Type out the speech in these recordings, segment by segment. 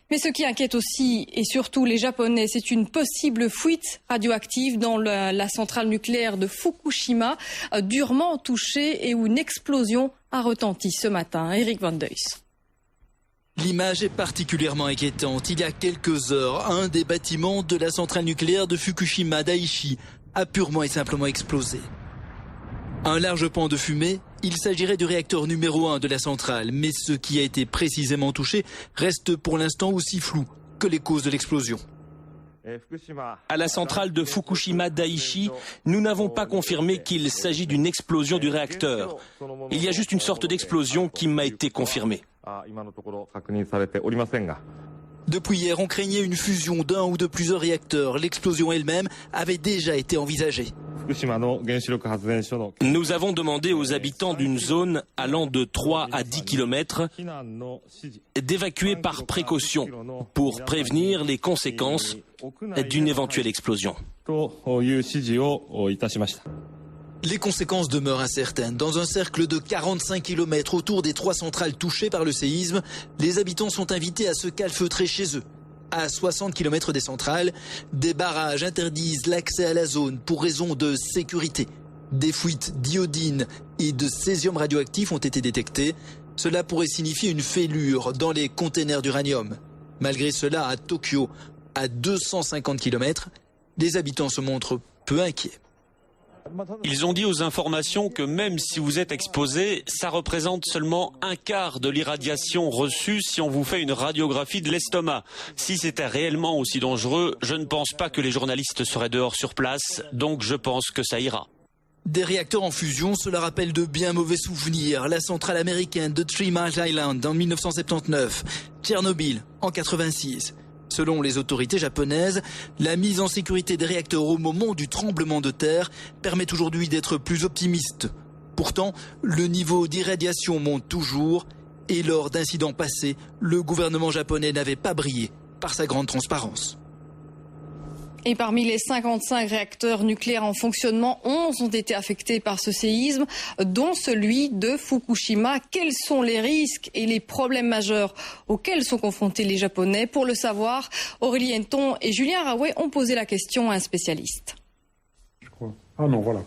Mais ce qui inquiète aussi et surtout les Japonais, c'est une possible fuite radioactive dans la centrale nucléaire de Fukushima, durement touchée et où une explosion a retenti ce matin. Eric Van Deus. L'image est particulièrement inquiétante. Il y a quelques heures, un des bâtiments de la centrale nucléaire de Fukushima Daiichi a purement et simplement explosé. Un large pan de fumée, il s'agirait du réacteur numéro 1 de la centrale, mais ce qui a été précisément touché reste pour l'instant aussi flou que les causes de l'explosion. À la centrale de Fukushima Daiichi, nous n'avons pas confirmé qu'il s'agit d'une explosion du réacteur. Il y a juste une sorte d'explosion qui m'a été confirmée. Depuis hier, on craignait une fusion d'un ou de plusieurs réacteurs. L'explosion elle-même avait déjà été envisagée. Nous avons demandé aux habitants d'une zone allant de 3 à 10 km d'évacuer par précaution pour prévenir les conséquences d'une éventuelle explosion. Les conséquences demeurent incertaines. Dans un cercle de 45 km autour des 3 centrales touchées par le séisme, les habitants sont invités à se calfeutrer chez eux. À 60 km des centrales, des barrages interdisent l'accès à la zone pour raison de sécurité. Des fuites d'iodine et de césium radioactif ont été détectées. Cela pourrait signifier une fêlure dans les containers d'uranium. Malgré cela, à Tokyo, à 250 km, les habitants se montrent peu inquiets. Ils ont dit aux informations que même si vous êtes exposé, ça représente seulement un quart de l'irradiation reçue si on vous fait une radiographie de l'estomac. Si c'était réellement aussi dangereux, je ne pense pas que les journalistes seraient dehors sur place, donc je pense que ça ira. Des réacteurs en fusion, cela rappelle de bien mauvais souvenirs. La centrale américaine de 3 Mile Island en 1979, Tchernobyl en 86. Selon les autorités japonaises, la mise en sécurité des réacteurs au moment du tremblement de terre permet aujourd'hui d'être plus optimiste. Pourtant, le niveau d'irradiation monte toujours et lors d'incidents passés, le gouvernement japonais n'avait pas brillé par sa grande transparence. Et parmi les 55 réacteurs nucléaires en fonctionnement, 11 ont été affectés par ce séisme, dont celui de Fukushima. Quels sont les risques et les problèmes majeurs auxquels sont confrontés les Japonais? Pour le savoir, Aurélie Henton et Julien Raouet ont posé la question à un spécialiste. Je crois. Ah non, voilà.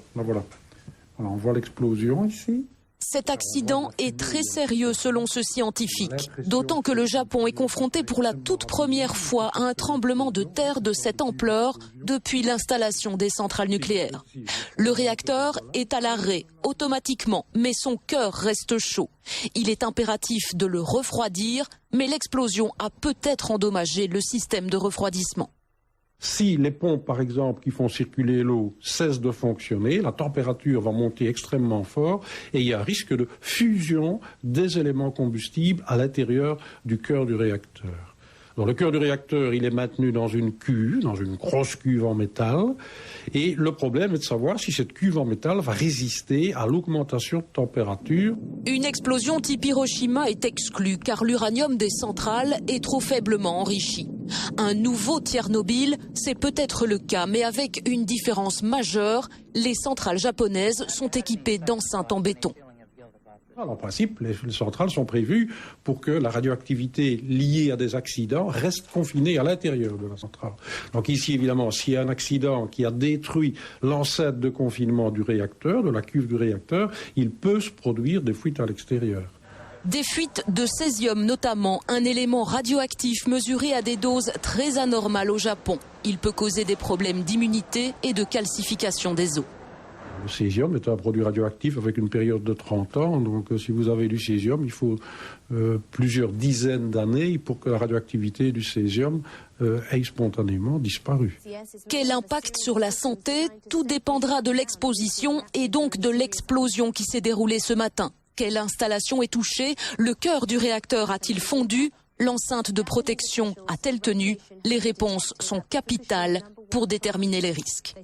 Alors on voit l'explosion ici. Cet accident est très sérieux selon ce scientifique, d'autant que le Japon est confronté pour la toute première fois à un tremblement de terre de cette ampleur depuis l'installation des centrales nucléaires. Le réacteur est à l'arrêt automatiquement, mais son cœur reste chaud. Il est impératif de le refroidir, mais l'explosion a peut-être endommagé le système de refroidissement. Si les pompes, par exemple, qui font circuler l'eau cessent de fonctionner, la température va monter extrêmement fort et il y a un risque de fusion des éléments combustibles à l'intérieur du cœur du réacteur. Alors, le cœur du réacteur, il est maintenu dans une cuve, dans une grosse cuve en métal. Et le problème est de savoir si cette cuve en métal va résister à l'augmentation de température. Une explosion type Hiroshima est exclue car l'uranium des centrales est trop faiblement enrichi. Un nouveau Tchernobyl, c'est peut-être le cas, mais avec une différence majeure. Les centrales japonaises sont équipées d'enceintes en béton. En principe, les centrales sont prévues pour que la radioactivité liée à des accidents reste confinée à l'intérieur de la centrale. Donc ici, évidemment, s'il y a un accident qui a détruit l'enceinte de confinement du réacteur, de la cuve du réacteur, il peut se produire des fuites à l'extérieur. Des fuites de césium notamment, un élément radioactif mesuré à des doses très anormales au Japon. Il peut causer des problèmes d'immunité et de calcification des os. Le césium est un produit radioactif avec une période de 30 ans. Donc si vous avez du césium, il faut plusieurs dizaines d'années pour que la radioactivité du césium ait spontanément disparu. Quel impact sur la santé? Tout dépendra de l'exposition et donc de l'explosion qui s'est déroulée ce matin. Quelle installation est touchée? Le cœur du réacteur a-t-il fondu? L'enceinte de protection a-t-elle tenu? Les réponses sont capitales pour déterminer les risques.